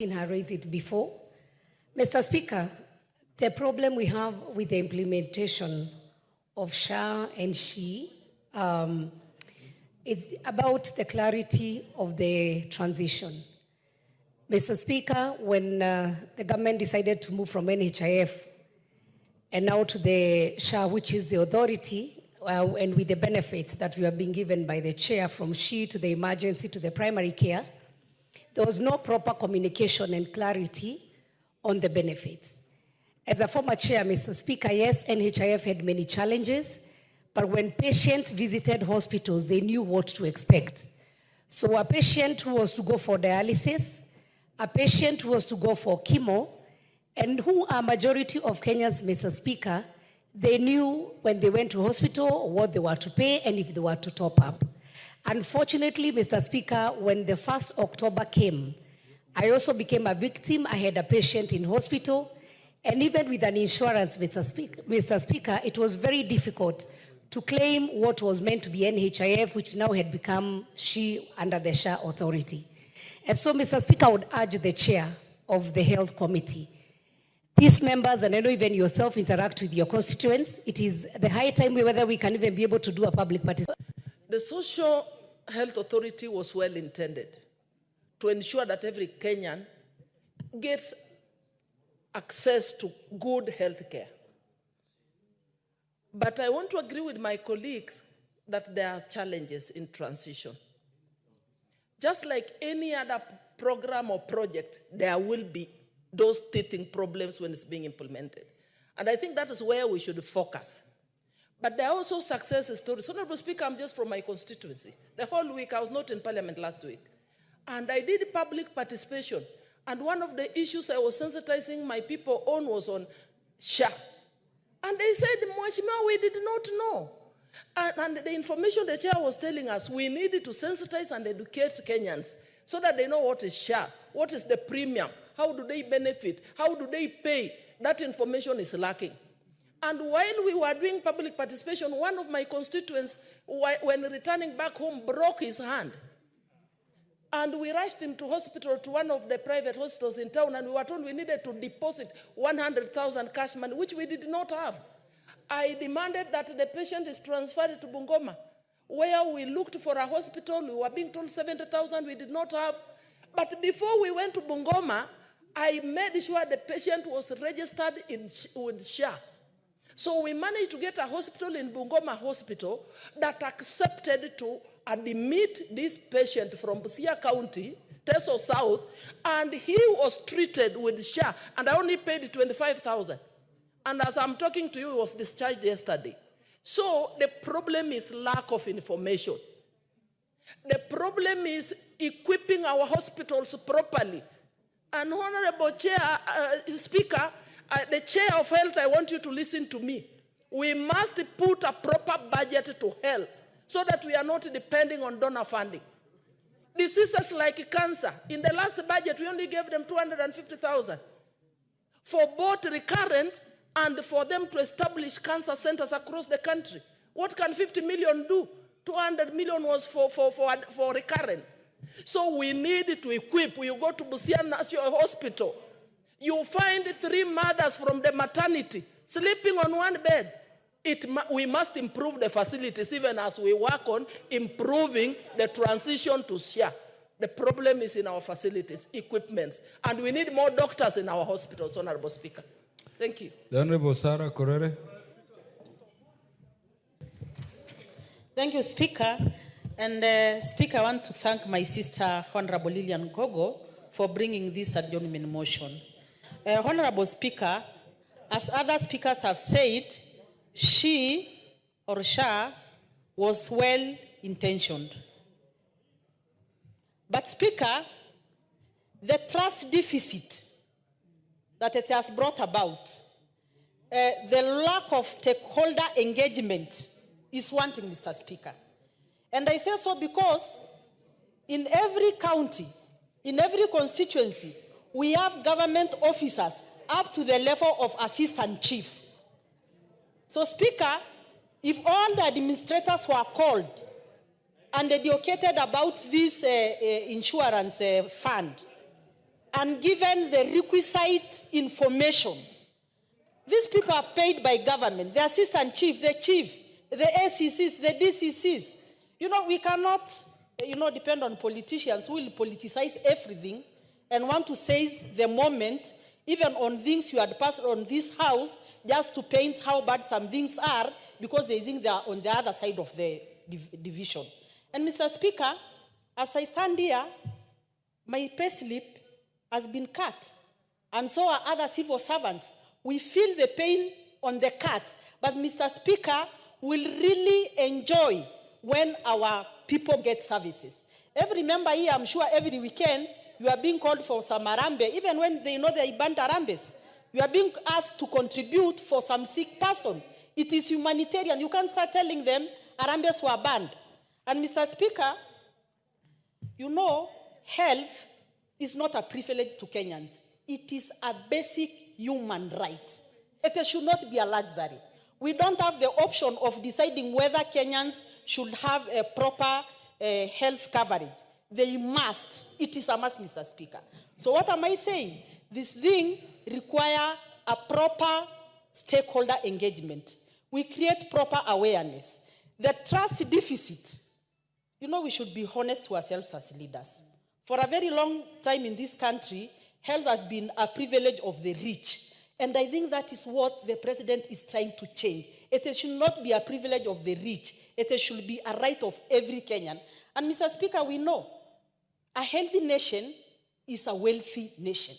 Had raised it before. Mr. Speaker, the problem we have with the implementation of SHA and SHIF is about the clarity of the transition. Mr. Speaker, when the government decided to move from NHIF and now to the SHA, which is the authority, and with the benefits that we are being given by the chair from SHIF to the emergency to the primary care, there was no proper communication and clarity on the benefits. As a former chair, Mr. Speaker, yes, NHIF had many challenges, but when patients visited hospitals, they knew what to expect. So a patient who was to go for dialysis, a patient who was to go for chemo, and who are majority of Kenyans, Mr. Speaker, they knew when they went to hospital what they were to pay and if they were to top up. Unfortunately, Mr. Speaker, when the 1st October came, I also became a victim. I had a patient in hospital, and even with an insurance, Mr. Speaker, it was very difficult to claim what was meant to be NHIF, which now had become SHIF under the SHA authority. And so, Mr. Speaker, I would urge the chair of the Health Committee, these members, and I know even yourself interact with your constituents, it is the high time whether we can even be able to do a public participation. The Social Health Authority was well intended to ensure that every Kenyan gets access to good health care. But I want to agree with my colleagues that there are challenges in transition. Just like any other program or project, there will be those teething problems when it's being implemented. And I think that is where we should focus. But there are also success stories. Honorable Speaker, I'm just from my constituency. The whole week, I was not in Parliament last week. And I did public participation. And one of the issues I was sensitizing my people on was on SHA. And they said, Mweshima, we did not know. And the information the chair was telling us, we needed to sensitize and educate Kenyans so that they know what is SHA, what is the premium, how do they benefit, how do they pay. That information is lacking. And while we were doing public participation, one of my constituents, when returning back home, broke his hand. And we rushed him to hospital, to one of the private hospitals in town, and we were told we needed to deposit 100,000 cash money, which we did not have. I demanded that the patient is transferred to Bungoma, where we looked for a hospital. We were being told 70,000 we did not have. But before we went to Bungoma, I made sure the patient was registered with SHA. So we managed to get a hospital in Bungoma Hospital that accepted to admit this patient from Busia County, Teso South, and he was treated with SHA, and I only paid 25,000. And as I'm talking to you, he was discharged yesterday. So the problem is lack of information. The problem is equipping our hospitals properly. And Honorable Chair, Speaker, the Chair of Health, I want you to listen to me. We must put a proper budget to health so that we are not depending on donor funding. Diseases like cancer, in the last budget, we only gave them 250,000 for both recurrent and for them to establish cancer centers across the country. What can 50 million do? 200 million was for recurrent. So we need to equip. You go to Busia National Hospital, you find 3 mothers from the maternity sleeping on one bed. We must improve the facilities even as we work on improving the transition to SHA. The problem is in our facilities, equipments, and we need more doctors in our hospitals, Honorable Speaker. Thank you. The Honorable Sarah Korere. Thank you, Speaker. And Speaker, I want to thank my sister, Honorable Lilian Gogo, for bringing this adjournment motion. Honorable Speaker, as other speakers have said, she or SHA was well-intentioned. But Speaker, the trust deficit that it has brought about, the lack of stakeholder engagement is wanting, Mr. Speaker. And I say so because in every county, in every constituency, we have government officers up to the level of assistant chief. So, Speaker, if all the administrators were called and educated about this insurance fund, and given the requisite information. These people are paid by government, the assistant chief, the ACCs, the DCCs. We cannot, depend on politicians who will politicize everything and want to seize the moment, even on things you had passed on this house, just to paint how bad some things are, because they think they are on the other side of the division. And Mr. Speaker, as I stand here, my pay slip has been cut, and so are other civil servants. We feel the pain on the cut, but Mr. Speaker, will really enjoy when our people get services. Every member here, I'm sure every weekend, you are being called for some arambe, even when they know they banned arambes. You are being asked to contribute for some sick person. It is humanitarian. You can't start telling them arambes were banned. And Mr. Speaker, health is not a privilege to Kenyans. It is a basic human right. It should not be a luxury. We don't have the option of deciding whether Kenyans should have a proper health coverage. They must. It is a must, Mr. Speaker. So what am I saying? This thing requires a proper stakeholder engagement. We create proper awareness. The trust deficit, we should be honest to ourselves as leaders. For a very long time in this country, health has been a privilege of the rich. And I think that is what the president is trying to change. It should not be a privilege of the rich. It should be a right of every Kenyan. And Mr. Speaker, we know a healthy nation is a wealthy nation.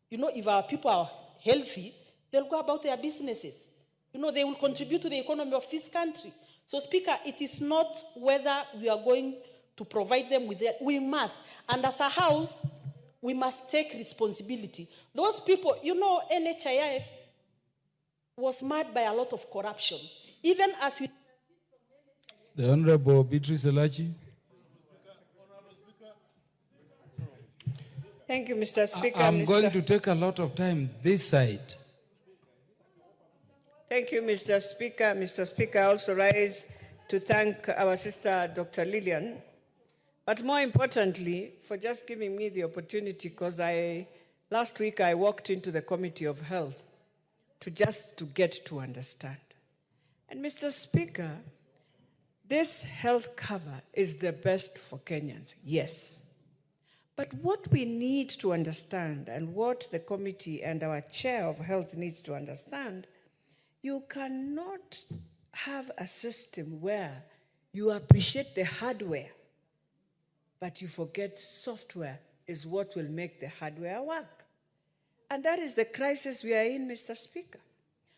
If our people are healthy, they'll go about their businesses. They will contribute to the economy of this country. So, Speaker, it is not whether we are going to provide them with it. We must. And as a house, we must take responsibility. Those people, NHIF was marred by a lot of corruption. Even as we... The Honorable Beatrice Elachi. Thank you, Mr. Speaker. I'm going to take a lot of time this side. Thank you, Mr. Speaker. Mr. Speaker, I also rise to thank our sister, Dr. Lillian, but more importantly, for just giving me the opportunity, because last week I walked into the Committee of Health to get to understand. And Mr. Speaker, this health cover is the best for Kenyans, yes. But what we need to understand, and what the committee and our chair of health needs to understand, you cannot have a system where you appreciate the hardware, but you forget software is what will make the hardware work. And that is the crisis we are in, Mr. Speaker.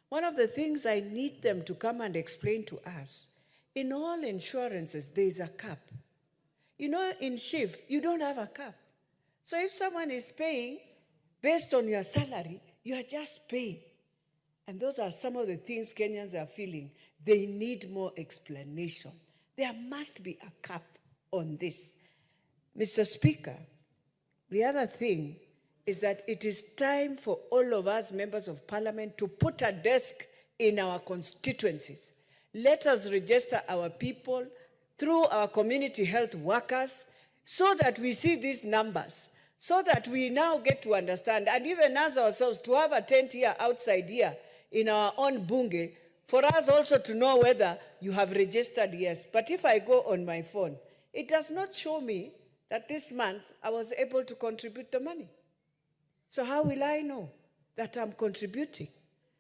One of the things I need them to come and explain to us, in all insurances, there is a cap. In SHIF, you don't have a cap. So if someone is paying based on your salary, you are just paying. And those are some of the things Kenyans are feeling. They need more explanation. There must be a cap on this. Mr. Speaker, the other thing is that it is time for all of us, members of parliament, to put a desk in our constituencies. Let us register our people through our community health workers so that we see these numbers, so that we now get to understand, and even as ourselves, to have a tent here outside here in our own bunge, for us also to know whether you have registered, yes. But if I go on my phone, it does not show me that this month I was able to contribute the money. So how will I know that I'm contributing?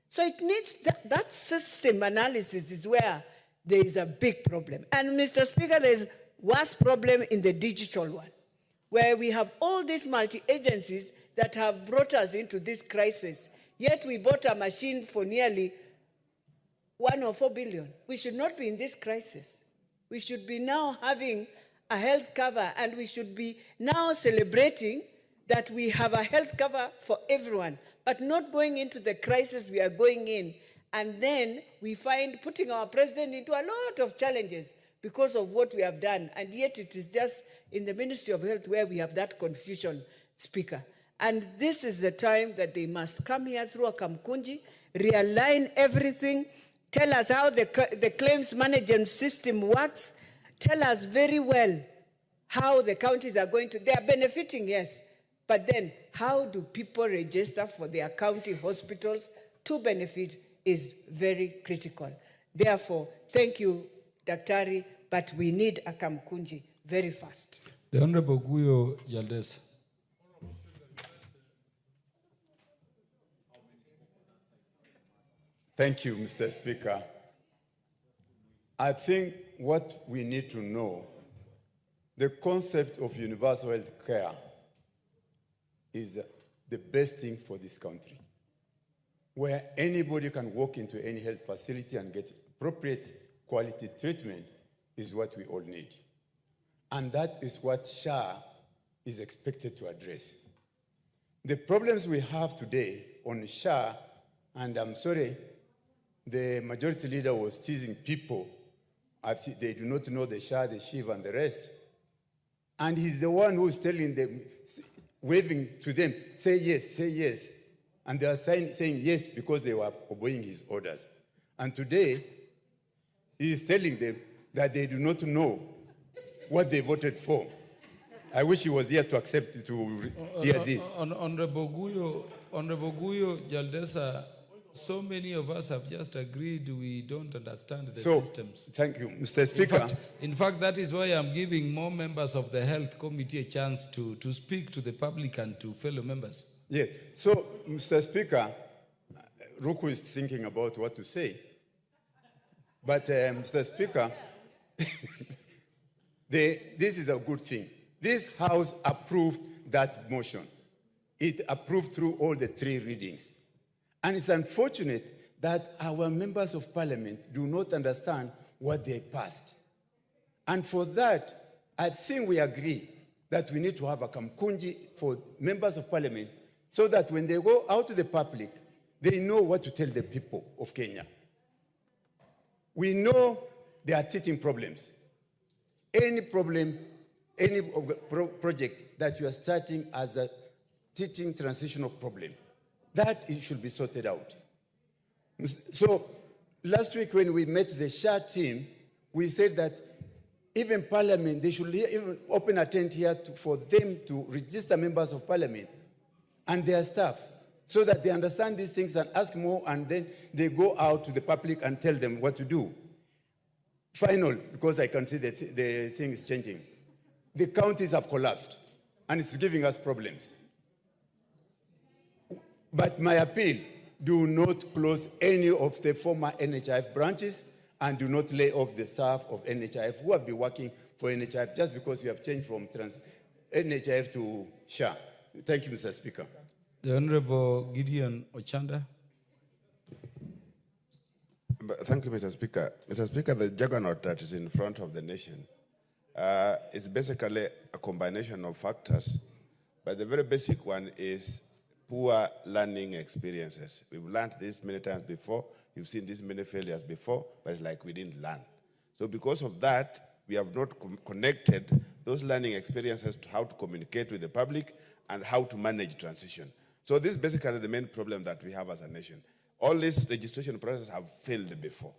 So it needs that system analysis is where there is a big problem. And Mr. Speaker, there's worse problem in the digital one, where we have all these multi-agencies that have brought us into this crisis. Yet we bought a machine for nearly 1 or 4 billion. We should not be in this crisis. We should be now having a health cover, and we should be now celebrating that we have a health cover for everyone, but not going into the crisis we are going in. And then we find putting our president into a lot of challenges because of what we have done. And yet it is just in the Ministry of Health where we have that confusion, Speaker. And this is the time that they must come here through a Kamkunji, realign everything, tell us how the claims management system works, tell us very well how the counties are going to, they are benefiting, yes, But then, how do people register for their county hospitals to benefit is very critical. Therefore, thank you, Daktari, but we need a Kamkunji very fast. The Honorable Guyo Jaldes. Thank you, Mr. Speaker. I think what we need to know, the concept of universal health care is the best thing for this country, where anybody can walk into any health facility and get appropriate quality treatment is what we all need. And that is what SHA is expected to address. The problems we have today on SHA, and I'm sorry, the majority leader was teasing people. They do not know the SHA, the SHIF, and the rest. And he's the one who's telling them, waving to them, say yes. And they are saying yes because they were obeying his orders. And today, he is telling them that they do not know what they voted for. I wish he was here to accept, to hear this. Honorable Guyo Jaldesa, so many of us have just agreed we don't understand the systems. Thank you, Mr. Speaker. In fact, that is why I'm giving more members of the Health Committee a chance to speak to the public and to fellow members. Yes. So, Mr. Speaker, Ruku is thinking about what to say. But, Mr. Speaker, this is a good thing. This House approved that motion. It approved through all the 3 readings. And it's unfortunate that our members of parliament do not understand what they passed. And for that, I think we agree that we need to have a Kamkunji for members of parliament so that when they go out to the public, they know what to tell the people of Kenya. We know there are teething problems. Any problem, any project that you are starting as a teaching transitional problem, that it should be sorted out. So last week when we met the SHA team, we said that even Parliament, they should even open a tent here for them to register members of Parliament and their staff so that they understand these things and ask more, and then they go out to the public and tell them what to do. Final, because I can see the thing is changing. The counties have collapsed and it's giving us problems. But my appeal, do not close any of the former NHIF branches and do not lay off the staff of NHIF who have been working for NHIF just because we have changed from NHIF to SHA. Thank you, Mr. Speaker. The Honorable Gideon Ochanda. Thank you, Mr. Speaker. Mr. Speaker, the juggernaut that is in front of the nation is basically a combination of factors, but the very basic one is poor learning experiences. We've learned this many times before. You've seen this many failures before, but it's like we didn't learn. So because of that, we have not connected those learning experiences to how to communicate with the public and how to manage transition. So this is basically the main problem that we have as a nation. All these registration processes have failed before.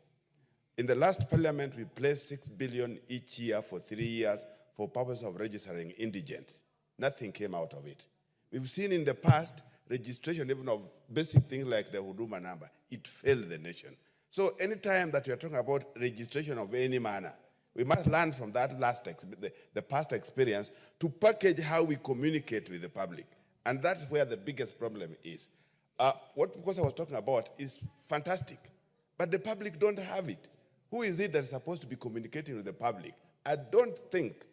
In the last parliament, we placed 6 billion each year for 3 years for purpose of registering indigents. Nothing came out of it. We've seen in the past registration even of basic things like the Huduma number. It failed the nation. So anytime that we are talking about registration of any manner, we must learn from that the past experience to package how we communicate with the public. And that's where the biggest problem is. What I was talking about is fantastic, but the public don't have it. Who is it that's supposed to be communicating with the public? I don't think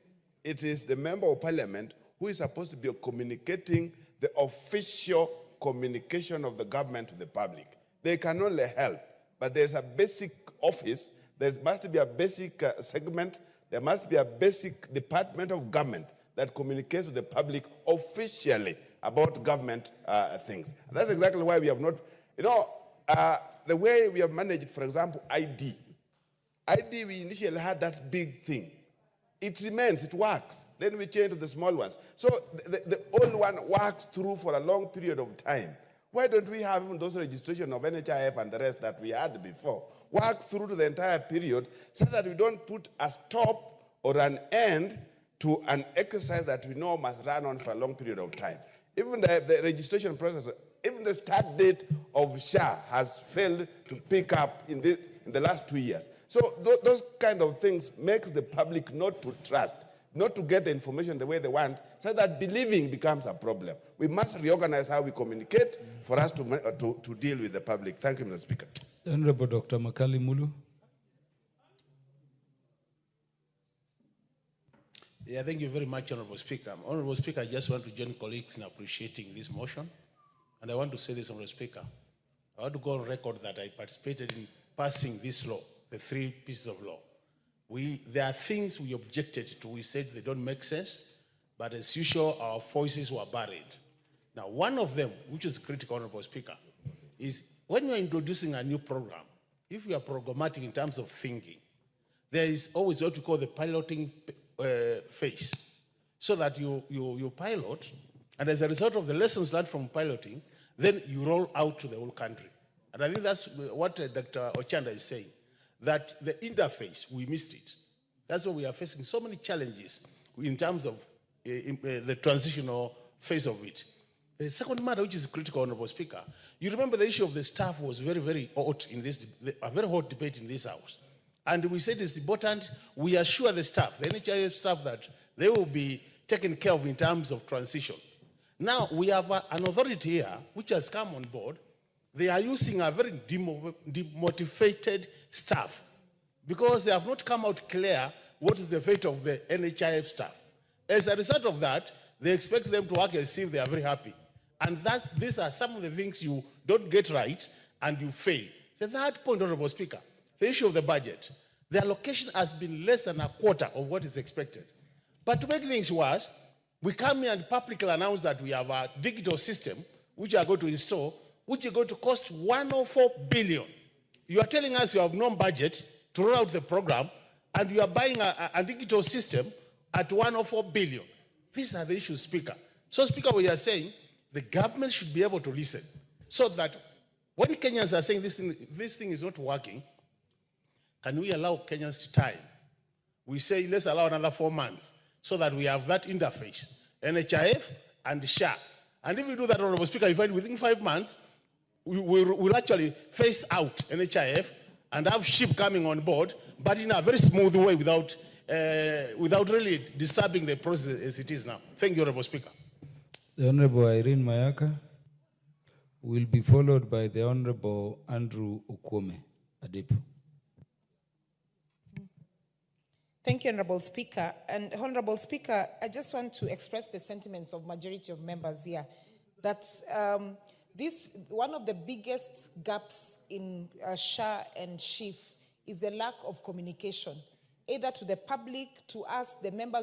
it is the member of parliament who is supposed to be communicating the official communication of the government to the public. They can only help, but there's a basic office, there must be a basic segment, there must be a basic department of government that communicates with the public officially about government things. And that's exactly why we have not, the way we have managed, for example, ID, we initially had that big thing. It remains, it works. Then we change to the small ones. So the old one works through for a long period of time. Why don't we have even those registration of NHIF and the rest that we had before? Work through to the entire period so that we don't put a stop or an end to an exercise that we know must run on for a long period of time. Even the registration process, even the start date of SHA has failed to pick up in the last 2 years. So those kind of things makes the public not to trust, not to get the information the way they want, so that believing becomes a problem. We must reorganize how we communicate for us to deal with the public. Thank you, Mr. Speaker. Honorable Dr. Makali Mulu. Yeah, thank you very much, Honorable Speaker. Honorable Speaker, I just want to join colleagues in appreciating this motion. And I want to say this, Honorable Speaker. I want to go on record that I participated in passing this law, the 3 pieces of law. There are things we objected to. We said they don't make sense, but as usual, our voices were buried. Now, one of them, which is critical, Honorable Speaker, is when you're introducing a new program, if you are programmatic in terms of thinking, there is always what we call the piloting phase, so that you pilot, and as a result of the lessons learned from piloting, then you roll out to the whole country. And I think that's what Dr. Ochanda is saying, that the interface, we missed it. That's why we are facing so many challenges in terms of the transitional phase of it. The second matter, which is critical, Honorable Speaker, you remember the issue of the staff was very, very hot in this, a very hot debate in this House. And we said it's important, we assure the staff, the NHIF staff, that they will be taken care of in terms of transition. Now, we have an authority here which has come on board. They are using a very demotivated staff because they have not come out clear what is the fate of the NHIF staff. As a result of that, they expect them to work as if they are very happy. And these are some of the things you don't get right and you fail. The third point, Honorable Speaker, the issue of the budget. The allocation has been less than a quarter of what is expected. But to make things worse, we come here and publicly announce that we have a digital system which we are going to install, which is going to cost 104 billion. You are telling us you have no budget to roll out the program, and you are buying a digital system at 104 billion. These are the issues, Speaker. So, Speaker, we are saying the government should be able to listen, so that when Kenyans are saying this thing is not working, can we allow Kenyans time? We say, let's allow another 4 months so that we have that interface, NHIF and SHA. And if we do that, Honorable Speaker, you find within 5 months, we'll actually phase out NHIF and have SHIF coming on board, but in a very smooth way without really disturbing the process as it is now. Thank you, Honorable Speaker. The Honorable Irene Mayaka will be followed by the Honorable Andrew Okwome Adepu. Thank you, Honorable Speaker. And Honorable Speaker, I just want to express the sentiments of majority of members here that one of the biggest gaps in SHA and SHIF is the lack of communication, either to the public, to us, the members